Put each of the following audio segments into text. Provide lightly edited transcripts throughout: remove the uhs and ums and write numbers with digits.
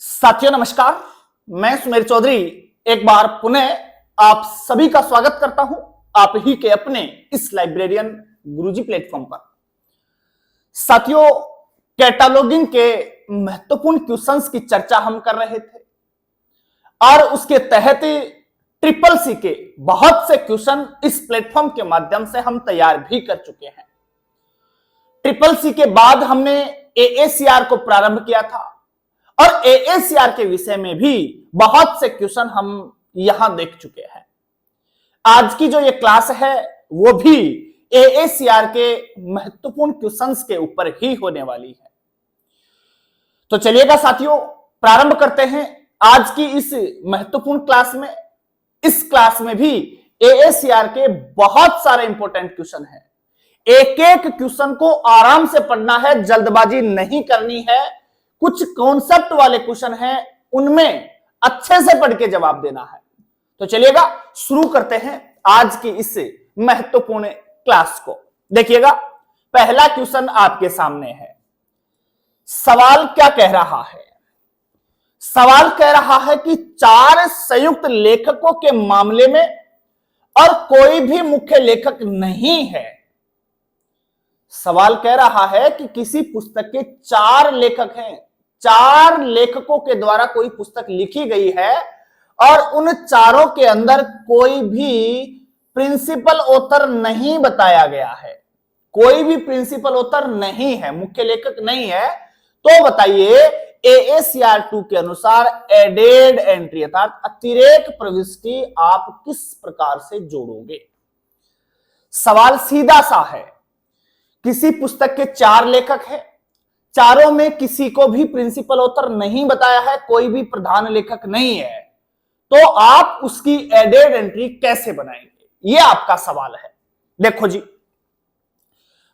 साथियों नमस्कार, मैं सुमेर चौधरी एक बार पुनः आप सभी का स्वागत करता हूं आप ही के अपने इस लाइब्रेरियन गुरुजी प्लेटफॉर्म पर। साथियों, कैटालॉगिंग के महत्वपूर्ण क्वेश्चंस की चर्चा हम कर रहे थे और उसके तहत ट्रिपल सी के बहुत से क्वेश्चन इस प्लेटफॉर्म के माध्यम से हम तैयार भी कर चुके हैं। ट्रिपल सी के बाद हमने एएसीआर को प्रारंभ किया था और एएसीआर के विषय में भी बहुत से क्वेश्चन हम यहां देख चुके हैं। आज की जो ये क्लास है वो भी एएसीआर के महत्वपूर्ण क्वेश्चंस के ऊपर ही होने वाली है। तो चलिएगा साथियों, प्रारंभ करते हैं आज की इस महत्वपूर्ण क्लास में। इस क्लास में भी एएसीआर के बहुत सारे इंपॉर्टेंट क्वेश्चन हैं। एक एक क्वेश्चन को आराम से पढ़ना है, जल्दबाजी नहीं करनी है। कुछ कॉन्सेप्ट वाले क्वेश्चन हैं, उनमें अच्छे से पढ़ के जवाब देना है। तो चलिएगा शुरू करते हैं आज की इस महत्वपूर्ण क्लास को। देखिएगा, पहला क्वेश्चन आपके सामने है। सवाल क्या कह रहा है? सवाल कह रहा है कि चार संयुक्त लेखकों के मामले में और कोई भी मुख्य लेखक नहीं है। सवाल कह रहा है कि किसी पुस्तक के चार लेखक हैं, चार लेखकों के द्वारा कोई पुस्तक लिखी गई है और उन चारों के अंदर कोई भी प्रिंसिपल ऑथर नहीं बताया गया है। कोई भी प्रिंसिपल ऑथर नहीं है, मुख्य लेखक नहीं है। तो बताइए एएसीआर 2 के अनुसार एडेड एंट्री अर्थात अतिरेक प्रविष्टि आप किस प्रकार से जोड़ोगे? सवाल सीधा सा है। किसी पुस्तक के चार लेखक हैं, चारों में किसी को भी प्रिंसिपल ऑथर नहीं बताया है, कोई भी प्रधान लेखक नहीं है, तो आप उसकी एडेड एंट्री कैसे बनाएंगे? यह आपका सवाल है। देखो जी,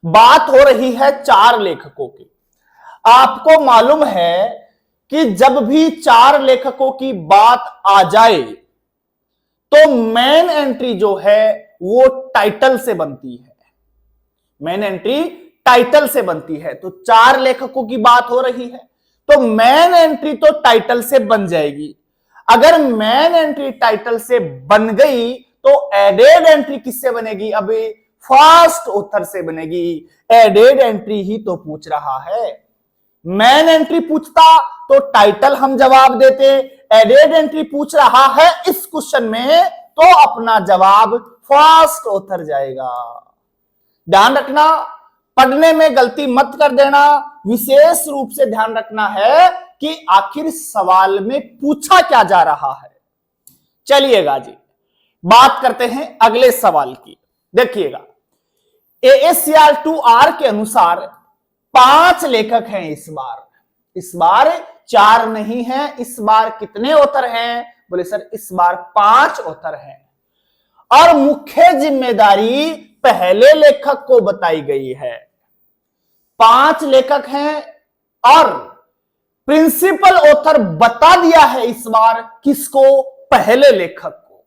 बात हो रही है चार लेखकों की। आपको मालूम है कि जब भी चार लेखकों की बात आ जाए तो मेन एंट्री जो है वो टाइटल से बनती है। मेन एंट्री टाइटल से बनती है। तो चार लेखकों की बात हो रही है तो मेन एंट्री तो टाइटल से बन जाएगी। अगर मेन एंट्री टाइटल से बन गई तो एडेड एंट्री किससे बनेगी? अभी फर्स्ट ऑथर से बनेगी। एडेड एंट्री ही तो पूछ रहा है। मेन एंट्री पूछता तो टाइटल हम जवाब देते। एडेड एंट्री पूछ रहा है इस क्वेश्चन में तो अपना जवाब फर्स्ट ऑथर जाएगा। ध्यान रखना, पढ़ने में गलती मत कर देना। विशेष रूप से ध्यान रखना है कि आखिर सवाल में पूछा क्या जा रहा है। चलिएगा जी, बात करते हैं अगले सवाल की। देखिएगा, एएसीआर 2R के अनुसार 5 लेखक हैं इस बार 4 नहीं है। इस बार कितने ऑथर हैं? बोले सर इस बार 5 ऑथर हैं और मुख्य जिम्मेदारी पहले लेखक को बताई गई है। 5 लेखक हैं और प्रिंसिपल ऑथर बता दिया है इस बार किसको? पहले लेखक को।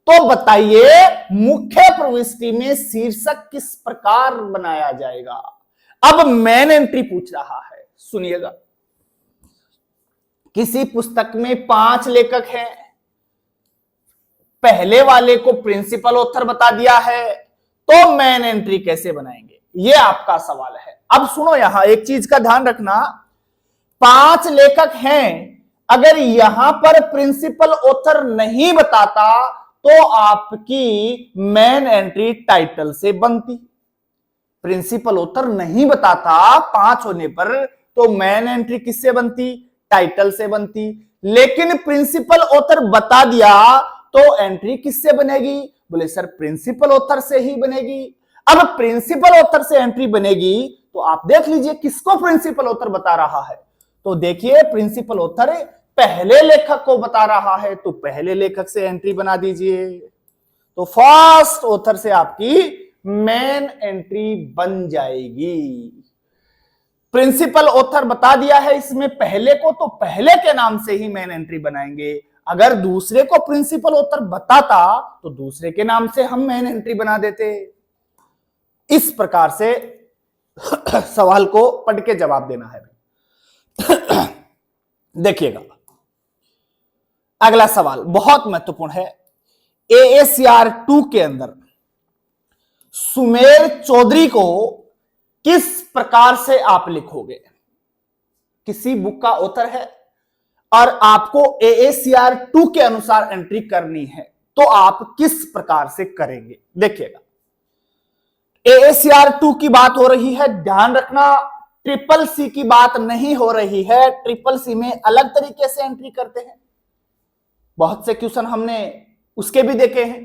तो बताइए मुख्य प्रविष्टि में शीर्षक किस प्रकार बनाया जाएगा? अब मेन एंट्री पूछ रहा है। सुनिएगा, किसी पुस्तक में 5 लेखक हैं, पहले वाले को प्रिंसिपल ऑथर बता दिया है, तो मेन एंट्री कैसे बनाएंगे? यह आपका सवाल है। अब सुनो, यहां एक चीज का ध्यान रखना। 5 लेखक हैं, अगर यहां पर प्रिंसिपल ऑथर नहीं बताता तो आपकी मेन एंट्री टाइटल से बनती। प्रिंसिपल ऑथर नहीं बताता 5 होने पर तो मेन एंट्री किससे बनती? टाइटल से बनती। लेकिन प्रिंसिपल ऑथर बता दिया तो एंट्री किससे बनेगी? बोले सर प्रिंसिपल ऑथर से ही बनेगी। अब प्रिंसिपल ऑथर से एंट्री बनेगी तो आप देख लीजिए किसको प्रिंसिपल ऑथर बता रहा है। तो देखिए, प्रिंसिपल ऑथर पहले लेखक को बता रहा है तो पहले लेखक से एंट्री बना दीजिए। तो फर्स्ट ऑथर से आपकी मेन एंट्री बन जाएगी। प्रिंसिपल ऑथर बता दिया है इसमें पहले को तो पहले के नाम से ही मेन एंट्री बनाएंगे। अगर दूसरे को प्रिंसिपल ऑथर बताता तो दूसरे के नाम से हम मेन एंट्री बना देते। इस प्रकार से सवाल को पढ़ के जवाब देना है। देखिएगा अगला सवाल बहुत महत्वपूर्ण है। AACR 2 के अंदर सुमेर चौधरी को किस प्रकार से आप लिखोगे? किसी बुक का ऑथर है और आपको AACR 2 के अनुसार एंट्री करनी है, तो आप किस प्रकार से करेंगे? देखिएगा AACR 2 की बात हो रही है, ध्यान रखना ट्रिपल सी की बात नहीं हो रही है। ट्रिपल सी में अलग तरीके से एंट्री करते हैं, बहुत से क्वेश्चन हमने उसके भी देखे हैं।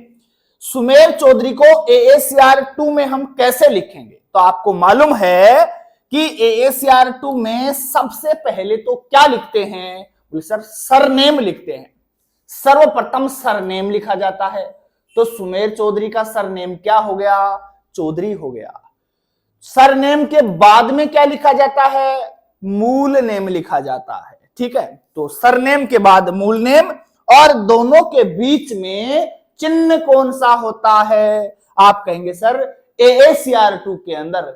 सुमेर चौधरी को AACR 2 में हम कैसे लिखेंगे? तो आपको मालूम है कि AACR 2 में सबसे पहले तो क्या लिखते हैं? बोले सर सरनेम लिखते हैं। सर्वप्रथम सरनेम लिखा जाता है। तो सुमेर चौधरी का सरनेम क्या हो गया? चौधरी हो गया। सरनेम के बाद में क्या लिखा जाता है? मूल नेम लिखा जाता है। ठीक है, तो सरनेम के बाद मूल नेम, और दोनों के बीच में चिन्ह कौन सा होता है? आप कहेंगे सर AACR 2 के अंदर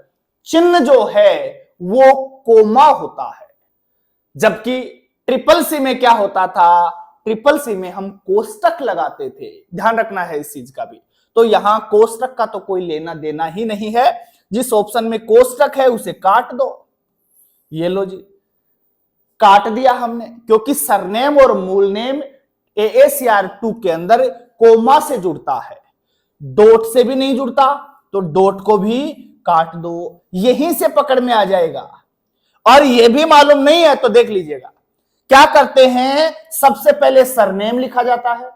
चिन्ह जो है वो कोमा होता है, जबकि ट्रिपल सी में क्या होता था? ट्रिपल सी में हम कोष्टक लगाते थे। ध्यान रखना है इस चीज का भी। तो यहां कोष्टक का तो कोई लेना देना ही नहीं है। जिस ऑप्शन में कोष्टक है उसे काट दो। ये लो जी, काट दिया हमने, क्योंकि सरनेम और मूल नेम AACR 2 के अंदर कोमा से जुड़ता है, डॉट से भी नहीं जुड़ता, तो डॉट को भी काट दो। यहीं से पकड़ में आ जाएगा। और यह भी मालूम नहीं है तो देख लीजिएगा क्या करते हैं। सबसे पहले सरनेम लिखा जाता है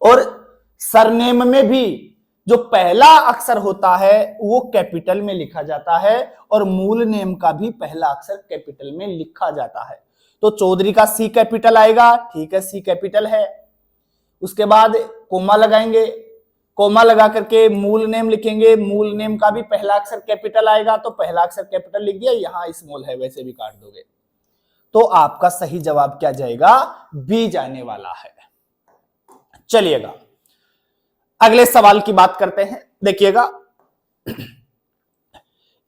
और सरनेम में भी जो पहला अक्षर होता है वो कैपिटल में लिखा जाता है, और मूल नेम का भी पहला अक्षर कैपिटल में लिखा जाता है। तो चौधरी का C कैपिटल आएगा, ठीक है, C कैपिटल है। उसके बाद कोमा लगाएंगे, कोमा लगा करके मूल नेम लिखेंगे, मूल नेम का भी पहला अक्षर कैपिटल आएगा, तो पहला अक्षर कैपिटल लिख दिया। यहां स्मॉल है, वैसे भी काट दोगे। तो आपका सही जवाब क्या जाएगा? बी जाने वाला है। चलिएगा अगले सवाल की बात करते हैं। देखिएगा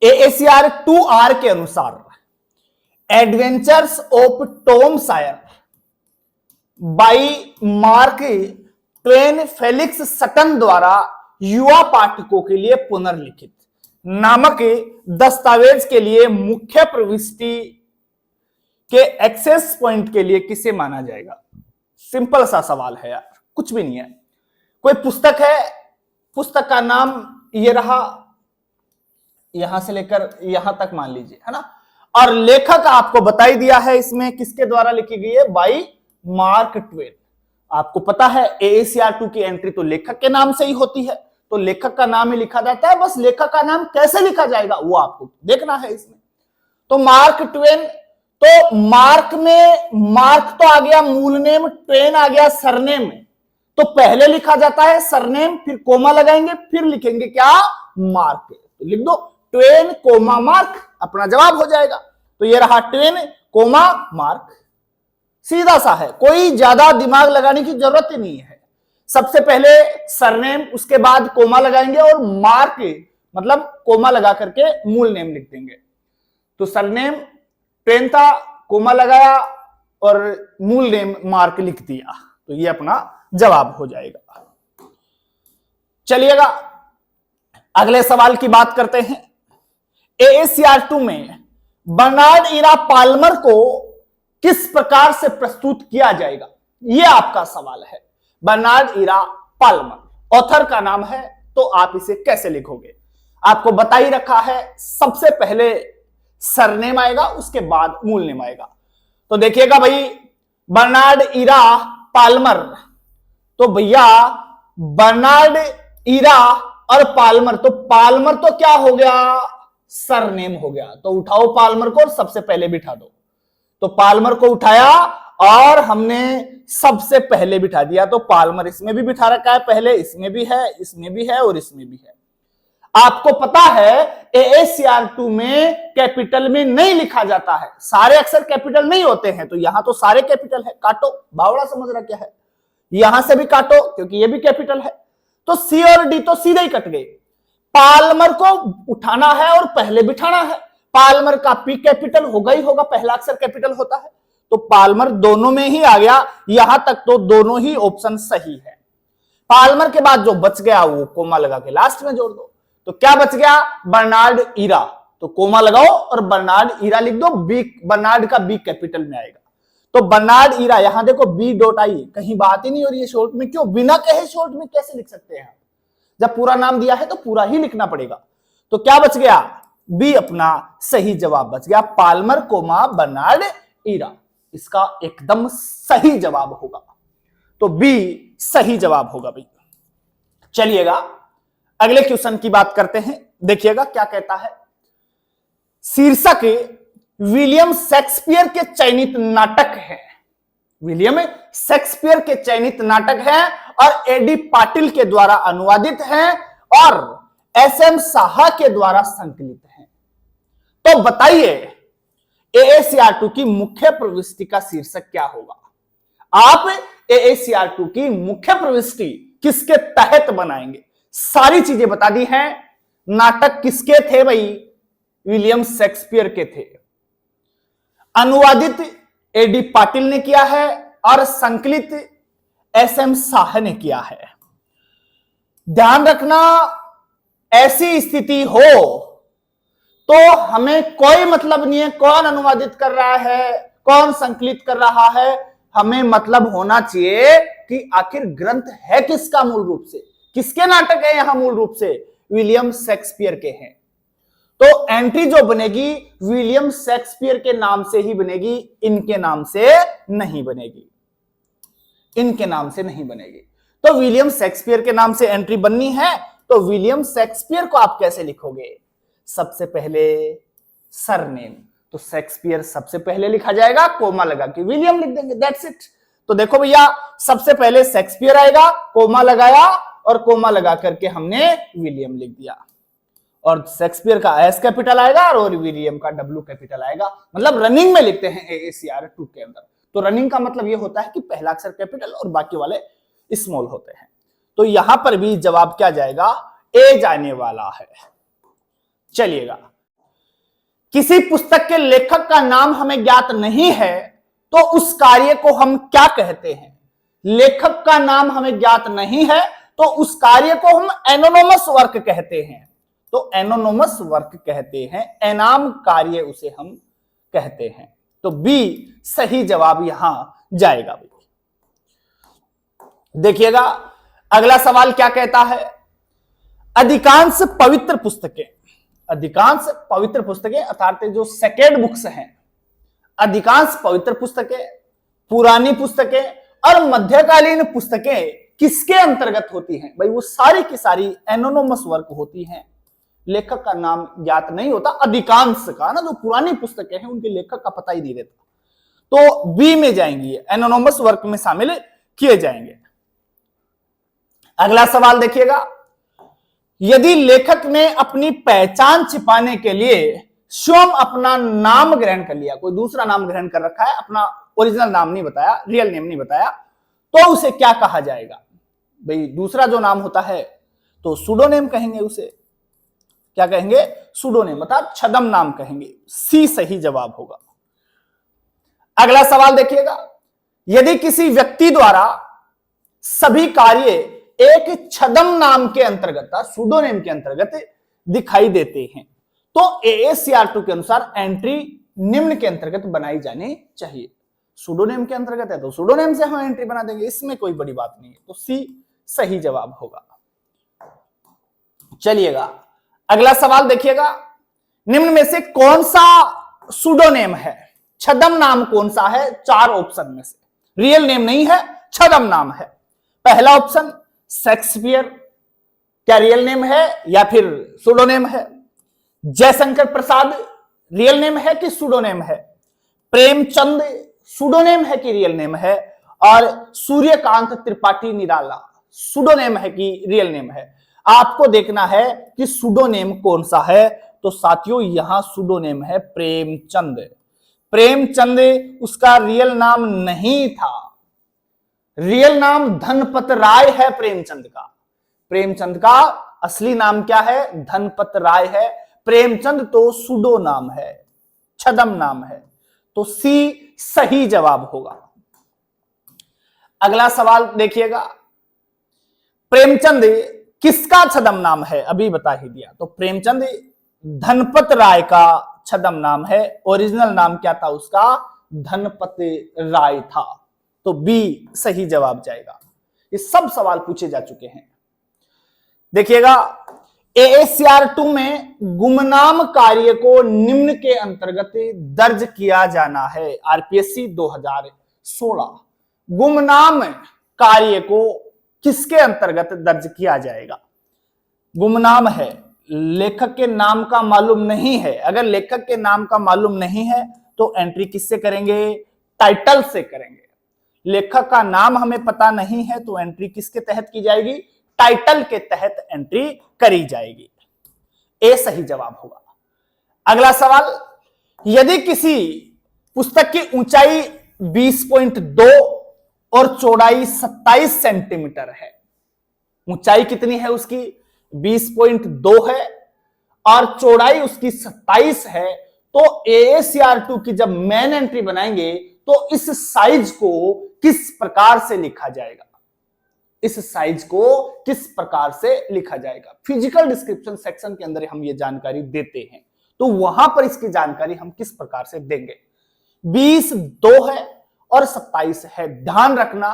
AACR 2R के अनुसार adventures of Tom Sawyer by Mark Twain Felix Sutton द्वारा युवा पाठकों के लिए पुनर्लिखित नामक दस्तावेज के लिए मुख्य प्रविष्टि के एक्सेस पॉइंट के लिए किसे माना जाएगा? सिंपल सा सवाल है यार, कुछ भी नहीं है। कोई पुस्तक है, पुस्तक का नाम ये रहा, यहां से लेकर यहां तक मान लीजिए, है ना, और लेखक आपको बता ही दिया है इसमें किसके द्वारा लिखी गई है? By Mark Twain. आपको पता है AACR 2 की एंट्री तो लेखक के नाम से ही होती है, तो लेखक का नाम ही लिखा जाता है। बस लेखक का नाम कैसे लिखा जाएगा वो आपको देखना है इसमें। तो मार्क ट्वेन, तो मार्क में मार्क तो आ गया मूल नेम, ट्वेन आ गया सरनेम। तो पहले लिखा जाता है सरनेम, फिर कोमा लगाएंगे, फिर लिखेंगे क्या? मार्क। तो लिख दो ट्वेन कोमा मार्क, अपना जवाब हो जाएगा। तो ये रहा ट्वेन कोमा मार्क, सीधा सा है, कोई ज्यादा दिमाग लगाने की जरूरत ही नहीं है। सबसे पहले सरनेम, उसके बाद कोमा लगाएंगे और मार्क मतलब कोमा लगा करके मूल नेम लिख देंगे। तो सरनेम ट्वेन था, कोमा लगाया और मूल नेम मार्क लिख दिया, तो ये अपना जवाब हो जाएगा। चलिएगा अगले सवाल की बात करते हैं। AACR 2 में बर्नार्ड इरा पाल्मर को किस प्रकार से प्रस्तुत किया जाएगा? यह आपका सवाल है। बर्नार्ड इरा पाल्मर ऑथर का नाम है, तो आप इसे कैसे लिखोगे? आपको बता ही रखा है, सबसे पहले सरनेम आएगा, उसके बाद मूल नेम आएगा। तो देखिएगा भाई, बर्नार्ड इरा पाल्मर, तो भैया बर्नार्ड इरा और पाल्मर, तो पाल्मर तो क्या हो गया? सरनेम हो गया। तो उठाओ पाल्मर को और सबसे पहले बिठा दो। तो पाल्मर को उठाया और हमने सबसे पहले बिठा दिया। तो पाल्मर इसमें भी बिठा रखा है, पहले इसमें भी है, इसमें भी है और इसमें भी है। आपको पता है AACR 2 में कैपिटल में नहीं लिखा जाता है, सारे अक्षर कैपिटल नहीं होते हैं। तो यहां तो सारे कैपिटल है, काटो, बावड़ा समझ रहा क्या है? यहां से भी काटो क्योंकि ये भी कैपिटल है। तो C और D तो सीधे ही कट गए। पाल्मर को उठाना है और पहले बिठाना है। पाल्मर का पी कैपिटल होगा ही होगा, पहला अक्षर कैपिटल होता है, तो पाल्मर दोनों में ही आ गया। यहां तक तो दोनों ही ऑप्शन सही है। पाल्मर के बाद जो बच गया वो कोमा लगा के लास्ट में जोड़ दो, तो क्या बच गया? बर्नार्ड ईरा। तो कोमा लगाओ और बर्नार्ड ईरा लिख दो, बी बर्नार्ड का बी कैपिटल में आएगा। तो बर्नार्ड ईरा, यहां देखो बी डॉट आई, कहीं बात ही नहीं हो रही है शॉर्ट में, क्यों? बिना कहे शॉर्ट में कैसे लिख सकते हैं? जब पूरा नाम दिया है तो पूरा ही लिखना पड़ेगा। तो क्या बच गया? बी अपना सही जवाब बच गया, पाल्मर कोमा बर्नार्ड ईरा। इसका एकदम सही जवाब होगा, तो बी सही जवाब होगा भाई। चलिएगा अगले क्वेश्चन की बात करते हैं, देखिएगा क्या कहता है। शीर्षक विलियम शेक्सपियर के चयनित नाटक है। विलियम शेक्सपियर के चयनित नाटक है और एडी पाटिल के द्वारा अनुवादित है और एसएम साहा के द्वारा संकलित है। तो बताइए AACR2 की मुख्य प्रविष्टि का शीर्षक क्या होगा? आप AACR2 की मुख्य प्रविष्टि किसके तहत बनाएंगे? सारी चीजें बता दी हैं। नाटक किसके थे भाई? विलियम शेक्सपियर के थे। अनुवादित एडी पाटिल ने किया है और संकलित एसएम साहा ने किया है। ध्यान रखना, ऐसी स्थिति हो तो हमें कोई मतलब नहीं है कौन अनुवादित कर रहा है, कौन संकलित कर रहा है। हमें मतलब होना चाहिए कि आखिर ग्रंथ है किसका मूल रूप से, किसके नाटक है यहां मूल रूप से? विलियम शेक्सपियर के हैं। तो एंट्री जो बनेगी विलियम शेक्सपियर के नाम से ही बनेगी, इनके नाम से नहीं बनेगी, इनके नाम से नहीं बनेगी। तो विलियम शेक्सपियर के नाम से एंट्री बननी है, तो विलियम शेक्सपियर को आप कैसे लिखोगे? सबसे पहले सरनेम, तो शेक्सपियर सबसे पहले लिखा जाएगा, कोमा लगा के विलियम लिख देंगे, दैट्स इट। तो देखो भैया, सबसे पहले शेक्सपियर आएगा, कोमा लगाया और कोमा लगा करके हमने विलियम लिख दिया, और शेक्सपियर का एस कैपिटल आएगा और विलियम का डब्ल्यू कैपिटल आएगा। मतलब रनिंग में लिखते हैं AACR2 के अंदर। तो रनिंग का मतलब यह होता है कि पहला अक्षर कैपिटल और बाकी वाले स्मॉल होते हैं। तो यहां पर भी जवाब क्या जाएगा? ए जाने वाला है। चलिएगा, किसी पुस्तक के लेखक का नाम हमें ज्ञात नहीं है तो उस कार्य को हम क्या कहते हैं? लेखक का नाम हमें ज्ञात नहीं है तो उस कार्य को हम एनोनिमस वर्क कहते हैं। तो एनोनिमस वर्क कहते हैं, एनाम कार्य उसे हम कहते हैं। तो बी सही जवाब यहां जाएगा। देखिएगा अगला सवाल क्या कहता है। अधिकांश पवित्र पुस्तकें अर्थात जो सेक्रेड बुक्स हैं, अधिकांश पवित्र पुस्तकें, पुरानी पुस्तकें और मध्यकालीन पुस्तकें किसके अंतर्गत होती हैं? भाई वो सारी की सारी एनोनिमस वर्क होती हैं, लेखक का नाम ज्ञात नहीं होता। अधिकांश का ना, जो पुरानी पुस्तकें हैं उनके लेखक का पता ही नहीं रहता, तो बी में जाएंगी, एनोनिमस वर्क में शामिल किए जाएंगे। अगला सवाल देखिएगा, यदि लेखक ने अपनी पहचान छिपाने के लिए स्वयं अपना नाम ग्रहण कर लिया, कोई दूसरा नाम ग्रहण कर रखा है, अपना ओरिजिनल नाम नहीं बताया, रियल नेम नहीं बताया, तो उसे क्या कहा जाएगा? भाई दूसरा जो नाम होता है तो सूडोनेम कहेंगे, उसे क्या कहेंगे? सूडोनेम, मतलब छद्म नाम कहेंगे। सी सही जवाब होगा। अगला सवाल देखिएगा, यदि किसी व्यक्ति द्वारा सभी कार्य एक छद्म नाम के अंतर्गत, सूडोनेम के अंतर्गत दिखाई देते हैं, तो AACR2 के अनुसार एंट्री निम्न के अंतर्गत बनाई जानी चाहिए। सूडोनेम के अंतर्गत है तो सूडोनेम से हम एंट्री बना देंगे, इसमें कोई बड़ी बात नहीं है। तो सी सही जवाब होगा। चलिएगा अगला सवाल देखिएगा, निम्न में से कौन सा सूडोनेम है? छद्म नाम कौन सा है? 4 ऑप्शन में से रियल नेम नहीं है, छद्म नाम है। पहला ऑप्शन शेक्सपियर, क्या रियल नेम है या फिर सूडोनेम है? जयशंकर प्रसाद रियल नेम है कि सूडोनेम है? प्रेमचंद सूडोनेम है कि रियल नेम है? और सूर्यकांत त्रिपाठी निराला सूडोनेम है कि रियल नेम है? आपको देखना है कि सूडोनेम कौन सा है। तो साथियों यहां सूडोनेम है प्रेमचंद। प्रेमचंद उसका रियल नाम नहीं था, रियल नाम धनपत राय है प्रेमचंद का। प्रेमचंद का असली नाम क्या है? धनपत राय है। प्रेमचंद तो सुडो नाम है, छद्म नाम है, तो सी सही जवाब होगा। अगला सवाल देखिएगा, प्रेमचंद किसका छद्म नाम है, अभी बता ही दिया। तो प्रेमचंद धनपत राय का छद्म नाम है, ओरिजिनल नाम क्या था उसका, धनपत राय था। तो बी सही जवाब जाएगा। ये सब सवाल पूछे जा चुके हैं। देखिएगा, एएसीआर 2 में गुमनाम कार्य को निम्न के अंतर्गत दर्ज किया जाना है। आरपीएससी 2016 गुमनाम कार्य को किसके अंतर्गत दर्ज किया जाएगा। गुमनाम है, लेखक के नाम का मालूम नहीं है। अगर लेखक के नाम का मालूम नहीं है तो एंट्री किससे करेंगे, टाइटल से करेंगे। लेखक का नाम हमें पता नहीं है तो एंट्री किसके तहत की जाएगी, टाइटल के तहत एंट्री करी जाएगी। ए सही जवाब होगा। अगला सवाल, यदि किसी पुस्तक की ऊंचाई 20.2 और चौड़ाई 27 सेंटीमीटर है, ऊंचाई कितनी है उसकी 20.2 है और चौड़ाई उसकी 27 है, तो एएसीआर 2 की जब मेन एंट्री बनाएंगे तो इस साइज को किस प्रकार से लिखा जाएगा, इस साइज को किस प्रकार से लिखा जाएगा। फिजिकल डिस्क्रिप्शन सेक्शन के अंदर हम ये जानकारी देते हैं, तो वहां पर इसकी जानकारी हम किस प्रकार से देंगे। 20.2 है और 27 है, ध्यान रखना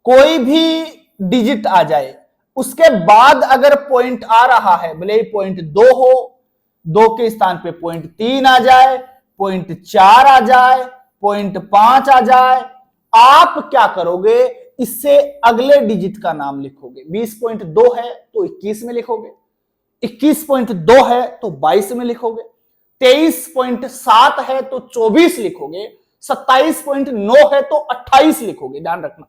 कोई भी डिजिट आ जाए उसके बाद अगर पॉइंट आ रहा है, भले ही पॉइंट 2 हो, 2 के स्थान पे पॉइंट 3 आ जाए, पॉइंट 4 आ जाए, पॉइंट 5 आ जाए, आप क्या करोगे, इससे अगले डिजिट का नाम लिखोगे। 20.2 है तो 21 में लिखोगे, 21.2 है तो 22 में लिखोगे, 23.7 है तो 24 लिखोगे, 27.9 है तो 28 लिखोगे। ध्यान रखना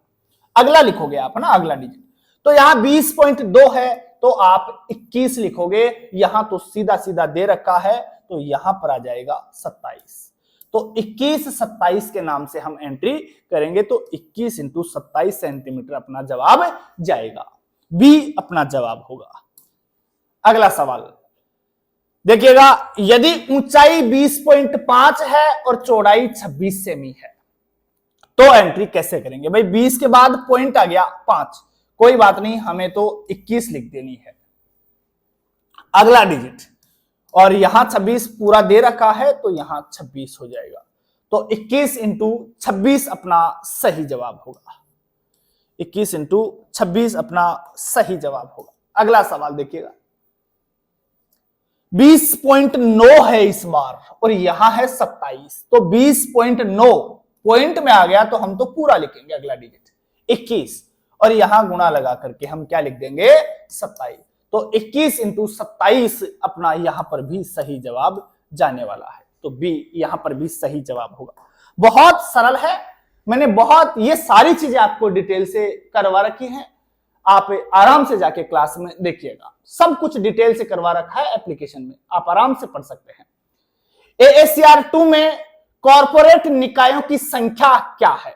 अगला लिखोगे आप ना, अगला डिजिट। तो यहां 20.2 है तो आप 21 लिखोगे, यहां तो सीधा सीधा दे रखा है तो यहां पर आ जाएगा 27। तो 21-27 के नाम से हम एंट्री करेंगे, तो 21 × 27 सेंटीमीटर अपना जवाब जाएगा। बी अपना जवाब होगा। अगला सवाल देखिएगा, यदि ऊंचाई 20.5 है और चौड़ाई 26 सेमी है तो एंट्री कैसे करेंगे। भाई 20 के बाद पॉइंट आ गया 5, कोई बात नहीं, हमें तो 21 लिख देनी है अगला डिजिट, और यहां 26 पूरा दे रखा है तो यहां 26 हो जाएगा। तो 21 × 26 अपना सही जवाब होगा। 21 × 26 अपना सही जवाब होगा। अगला सवाल देखिएगा, 20.9 है इस बार और यहां है 27, तो 20.9 पॉइंट में आ गया तो हम तो पूरा लिखेंगे अगला डिजिट 21, और यहां गुणा लगा करके हम क्या लिख देंगे 27। तो 21 × 27 अपना यहां पर भी सही जवाब जाने वाला है। तो बी यहां पर भी सही जवाब होगा। बहुत सरल है, मैंने बहुत ये सारी चीजें आपको डिटेल से करवा रखी हैं, आप आराम से जाके क्लास में देखिएगा, सब कुछ डिटेल से करवा रखा है एप्लीकेशन में, आप आराम से पढ़ सकते हैं। एएसीआर 2 में कॉर्पोरेट निकायों की संख्या क्या है।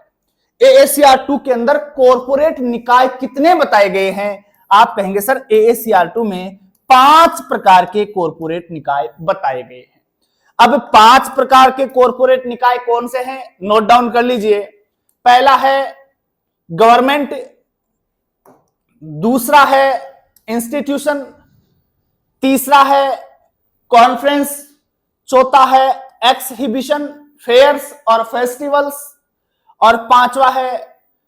एएसीआर 2 के अंदर कॉर्पोरेट निकाय कितने बताए गए हैं। आप कहेंगे सर एएसीआर 2 में 5 प्रकार के कॉर्पोरेट निकाय बताए गए हैं। अब 5 प्रकार के कॉर्पोरेट निकाय कौन से हैं, नोट डाउन कर लीजिए। पहला है गवर्नमेंट, दूसरा है इंस्टीट्यूशन, तीसरा है कॉन्फ्रेंस, चौथा है एक्सहिबिशन, फेयर्स और फेस्टिवल्स, और पांचवा है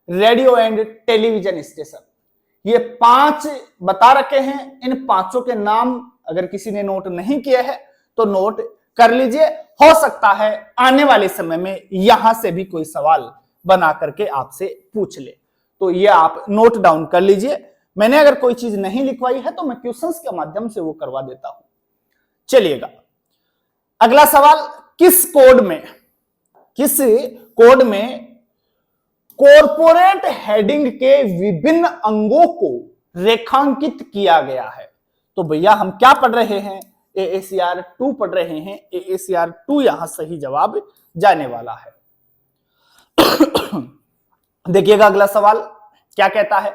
रेडियो एंड टेलीविजन स्टेशन। ये 5 बता रखे हैं। इन 5 के नाम अगर किसी ने नोट नहीं किए हैं तो नोट कर लीजिए, हो सकता है आने वाले समय में यहां से भी कोई सवाल बना करके आपसे पूछ ले, तो ये आप नोट डाउन कर लीजिए। मैंने अगर कोई चीज नहीं लिखवाई है तो मैं क्वेश्चंस के माध्यम से वो करवा देता हूं। चलिएगा अगला सवाल, किस कोड में कॉर्पोरेट हेडिंग के विभिन्न अंगों को रेखांकित किया गया है। तो भैया हम क्या पढ़ रहे हैं, एएसीआर 2 पढ़ रहे हैं। एएसीआर 2 यहां सही जवाब जाने वाला है। देखिएगा अगला सवाल क्या कहता है,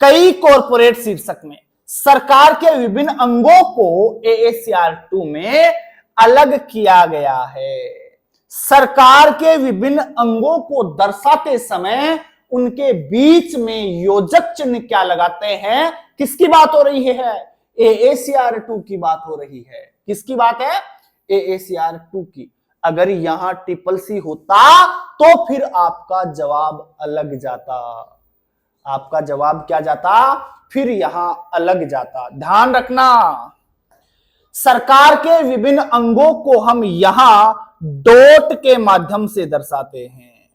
कई कॉर्पोरेट शीर्षक में सरकार के विभिन्न अंगों को AACR2 में अलग किया गया है। सरकार के विभिन्न अंगों को दर्शाते समय उनके बीच में योजक चिन्ह क्या लगाते हैं? किसकी बात हो रही है? AACR2 की बात हो रही है। किसकी बात है? AACR2 की। अगर यहां CCC होता तो फिर आपका जवाब अलग जाता। आपका जवाब क्या जाता? फिर यहां अलग जाता। ध्यान रखना, सरकार के विभिन्न अंगों को हम यहां डॉट के माध्यम से दर्शाते हैं।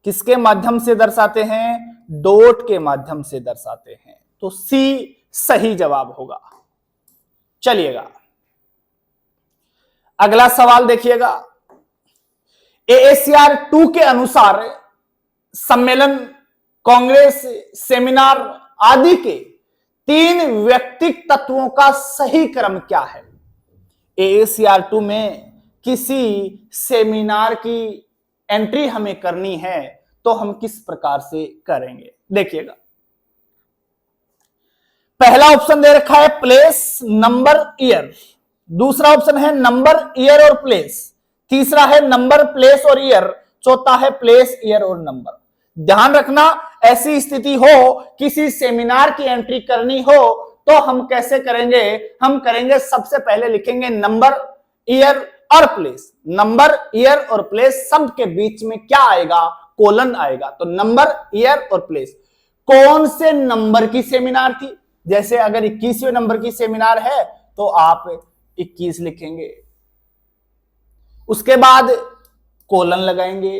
किसके माध्यम से दर्शाते हैं? डॉट के माध्यम से दर्शाते हैं। तो सी सही जवाब होगा। चलिएगा अगला सवाल देखिएगा। AACR2 के अनुसार सम्मेलन, कांग्रेस, सेमिनार आदि के 3 व्यक्तिक तत्वों का सही क्रम क्या है? AACR2 में किसी सेमिनार की एंट्री हमें करनी है तो हम किस प्रकार से करेंगे? देखिएगा, पहला ऑप्शन दे रखा है प्लेस, नंबर, ईयर। दूसरा ऑप्शन है नंबर, ईयर और प्लेस। तीसरा है नंबर, प्लेस और ईयर। चौथा है प्लेस, ईयर और नंबर। ध्यान रखना, ऐसी स्थिति हो किसी सेमिनार की एंट्री करनी हो तो हम कैसे करेंगे? हम करेंगे, सबसे पहले लिखेंगे नंबर, ईयर और प्लेस। नंबर, ईयर और प्लेस सब के बीच में क्या आएगा? कोलन आएगा। तो नंबर, ईयर और प्लेस। कौन से नंबर की सेमिनार थी? जैसे अगर 21वें नंबर की सेमिनार है तो आप 21 लिखेंगे, उसके बाद कोलन लगाएंगे,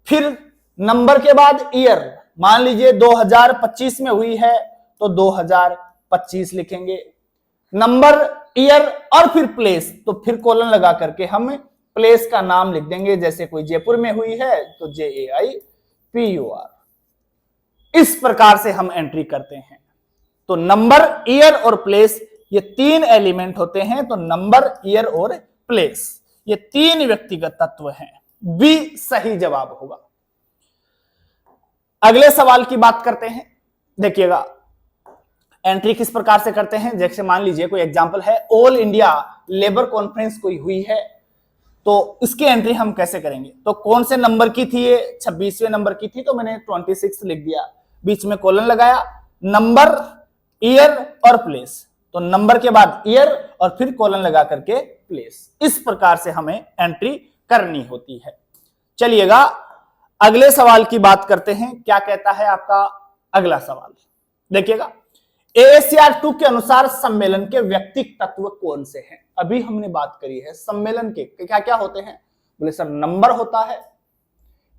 फिर नंबर के बाद ईयर। मान लीजिए 2025 में हुई है तो 2025 लिखेंगे, नंबर, ईयर और फिर प्लेस, तो फिर कोलन लगा करके हम प्लेस का नाम लिख देंगे। जैसे कोई जयपुर में हुई है तो JAIPUR। इस प्रकार से हम एंट्री करते हैं। तो नंबर, ईयर और प्लेस ये 3 एलिमेंट होते हैं। तो नंबर, ईयर और प्लेस ये 3 व्यक्तिगत तत्व हैं। बी सही जवाब होगा। अगले सवाल की बात करते हैं। देखिएगा एंट्री किस प्रकार से करते हैं। जैसे मान लीजिए कोई एग्जांपल है, ऑल इंडिया लेबर कॉन्फ्रेंस कोई हुई है तो इसकी एंट्री हम कैसे करेंगे? तो कौन से नंबर की थी ये? 26वें नंबर की थी तो मैंने 26 लिख दिया, बीच में कोलन लगाया। नंबर, ईयर और प्लेस, तो नंबर के बाद ईयर और फिर कोलन लगा करके प्लेस। इस प्रकार से हमें एंट्री करनी होती है। चलिएगा अगले सवाल की बात करते हैं। क्या कहता है आपका अगला सवाल? देखिएगा, AACR2 के अनुसार सम्मेलन के व्यक्तिक तत्व कौन से हैं? अभी हमने बात करी है सम्मेलन के क्या क्या होते हैं। बोले सर नंबर होता है,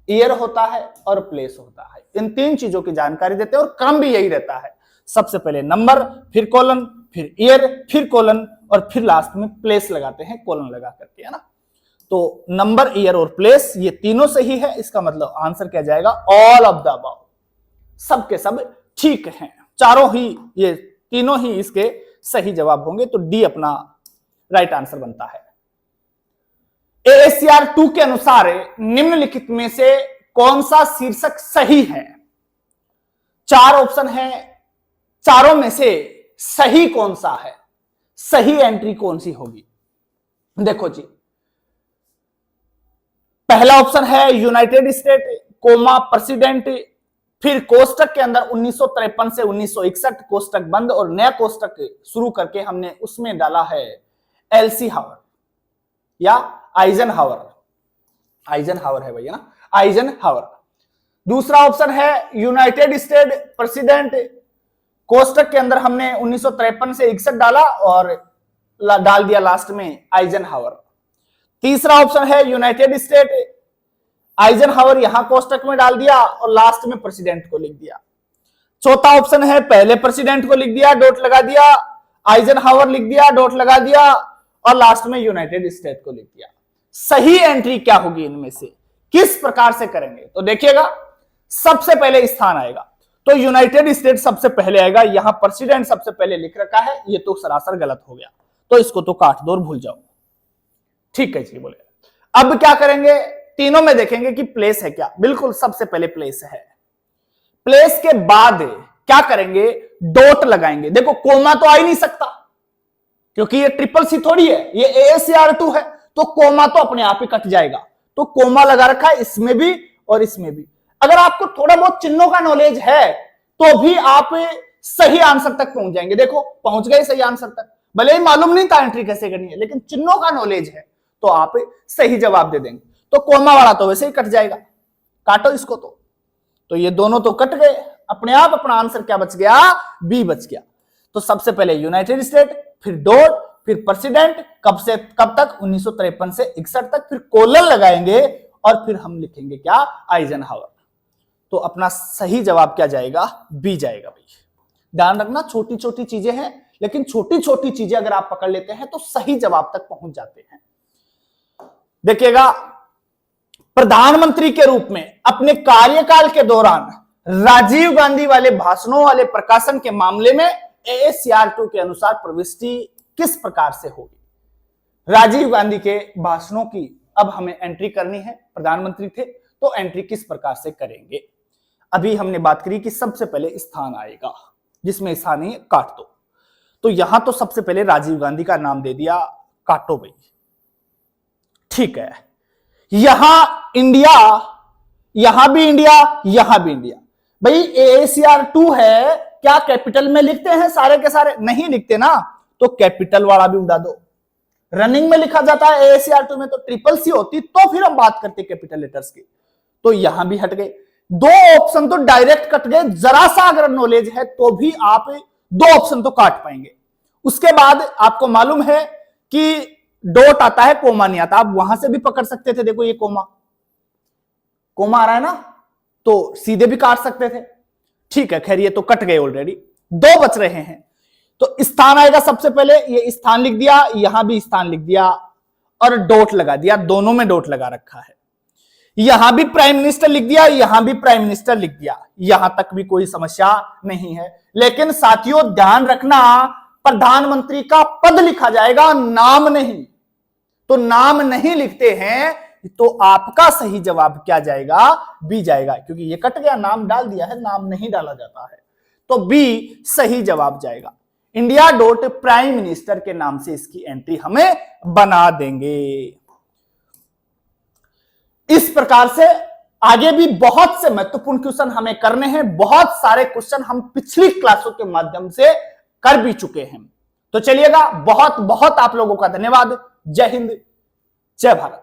ईयर होता है और प्लेस होता है। इन 3 चीजों की जानकारी देते हैं और क्रम भी यही रहता है। सबसे पहले नंबर, फिर कोलन, फिर ईयर, फिर कोलन और फिर लास्ट में प्लेस लगाते हैं कोलन लगा करके, है ना। तो नंबर, ईयर और प्लेस ये तीनों सही है। इसका मतलब आंसर क्या जाएगा? All of the above. सब के सब ठीक हैं, चारों ही, ये तीनों ही इसके सही जवाब होंगे। तो डी अपना राइट आंसर बनता है। AACR2 के अनुसार निम्नलिखित में से कौन सा शीर्षक सही है? 4 ऑप्शन है, चारों में से सही कौन सा है? सही एंट्री कौन सी होगी? देखो जी, पहला ऑप्शन है यूनाइटेड स्टेट, कोमा, प्रेसिडेंट, फिर कोष्टक के अंदर 1953 से 1961 कोष्टक बंद और नया कोष्टक शुरू करके हमने उसमें डाला है एलसी हावर या आइजनहावर। आइजनहावर है भैया ना, आइजनहावर। दूसरा ऑप्शन है यूनाइटेड स्टेट प्रेसिडेंट, कोष्टक के अंदर हमने 1953 से 61 डाला और डाल दिया लास्ट में आइजनहावर। तीसरा ऑप्शन है यूनाइटेड स्टेट, आइजनहावर यहां कोष्टक में डाल दिया और लास्ट में प्रेसिडेंट को लिख दिया। चौथा ऑप्शन है पहले प्रेसिडेंट को लिख दिया, डॉट लगा दिया, आइजनहावर लिख दिया, डॉट लगा दिया और लास्ट में यूनाइटेड स्टेट को लिख दिया। सही एंट्री क्या होगी इनमें से? किस प्रकार से करेंगे? तो देखिएगा, सबसे पहले स्थान आएगा तो यूनाइटेड स्टेट सबसे पहले आएगा। यहां प्रेसिडेंट सबसे पहले लिख रखा है, ये तो सरासर गलत हो गया, तो इसको तो काट दो और भूल जाओ। ठीक है जी, बोले। अब क्या करेंगे? तीनों में देखेंगे कि प्लेस है क्या। बिल्कुल सबसे पहले प्लेस है। प्लेस के बाद क्या करेंगे, डॉट लगाएंगे। देखो कोमा तो आ ही नहीं सकता क्योंकि ये ट्रिपल सी थोड़ी है, ये ASCR2 है, तो कोमा तो अपने आप ही कट जाएगा। तो कोमा लगा रखा है इसमें भी और इसमें भी। अगर आपको थोड़ा बहुत चिन्हों का नॉलेज है तो भी आप सही आंसर तक पहुंच जाएंगे। देखो पहुंच गए सही आंसर तक, भले ही मालूम नहीं था एंट्री कैसे करनी है, लेकिन चिन्हों का नॉलेज है तो आप सही जवाब दे देंगे। तो कोमा वाला तो वैसे ही कट जाएगा, काटो इसको। तो ये दोनों तो कट गए, अपने आप अपना आंसर क्या बच गया, बी बच गया। तो सबसे पहले यूनाइटेड स्टेट, फिर डॉट, फिर प्रेसिडेंट, कब से कब तक, 1953 से 61 तक, फिर कोलन लगाएंगे और फिर हम लिखेंगे क्या, आइजनहावर। तो अपना सही जवाब क्या जाएगा, बी जाएगा भाई। ध्यान रखना छोटी छोटी चीजें हैं, लेकिन छोटी छोटी चीजें अगर आप पकड़ लेते हैं तो सही जवाब तक पहुंच जाते हैं। देखिएगा, प्रधानमंत्री के रूप में अपने कार्यकाल के दौरान राजीव गांधी वाले भाषणों वाले प्रकाशन के मामले में ASCR2 के अनुसार प्रविष्टि किस प्रकार से होगी। राजीव गांधी के भाषणों की अब हमें एंट्री करनी है, प्रधानमंत्री थे तो एंट्री किस प्रकार से करेंगे। अभी हमने बात करी कि सबसे पहले स्थान आएगा, जिसमें स्थान नहीं काट दो। तो यहां तो सबसे पहले राजीव गांधी का नाम दे दिया, काटो भाई, ठीक है। यहां इंडिया, यहां भी इंडिया, यहां भी इंडिया। भाई ASCR2 है, क्या कैपिटल में लिखते हैं सारे के सारे, नहीं लिखते ना, तो कैपिटल वाला भी उड़ा दो। रनिंग में लिखा जाता है ASCR2 में तो ट्रिपल सी होती, तो फिर हम बात करते कैपिटल लेटर्स की। तो यहां भी हट गए, दो ऑप्शन तो डायरेक्ट कट गए। जरा सा अगर नॉलेज है तो भी आप दो ऑप्शन तो काट पाएंगे। उसके बाद आपको मालूम है कि डॉट आता है, कोमा नहीं आता, आप वहां से भी पकड़ सकते थे। देखो ये कोमा, कोमा आ रहा है ना, तो सीधे भी काट सकते थे, ठीक है। खैर ये तो कट गए ऑलरेडी, दो बच रहे हैं। तो स्थान आएगा सबसे पहले, ये स्थान लिख दिया, यहां भी स्थान लिख दिया और डॉट लगा दिया, दोनों में डॉट लगा रखा है। यहां भी प्राइम मिनिस्टर लिख दिया, यहां भी प्राइम मिनिस्टर लिख दिया, यहां तक भी कोई समस्या नहीं है। लेकिन साथियों ध्यान रखना, प्रधानमंत्री का पद लिखा जाएगा, नाम नहीं। तो नाम नहीं लिखते हैं तो आपका सही जवाब क्या जाएगा, बी जाएगा, क्योंकि ये कट गया, नाम डाल दिया है, नाम नहीं डाला जाता है। तो बी सही जवाब जाएगा। इंडिया डॉट प्राइम मिनिस्टर के नाम से इसकी एंट्री हमें बना देंगे। इस प्रकार से आगे भी बहुत से महत्वपूर्ण क्वेश्चन हमें करने हैं। बहुत सारे क्वेश्चन हम पिछली क्लासों के माध्यम से कर भी चुके हैं। तो चलिएगा, बहुत बहुत आप लोगों का धन्यवाद। जय हिंद, जय भारत।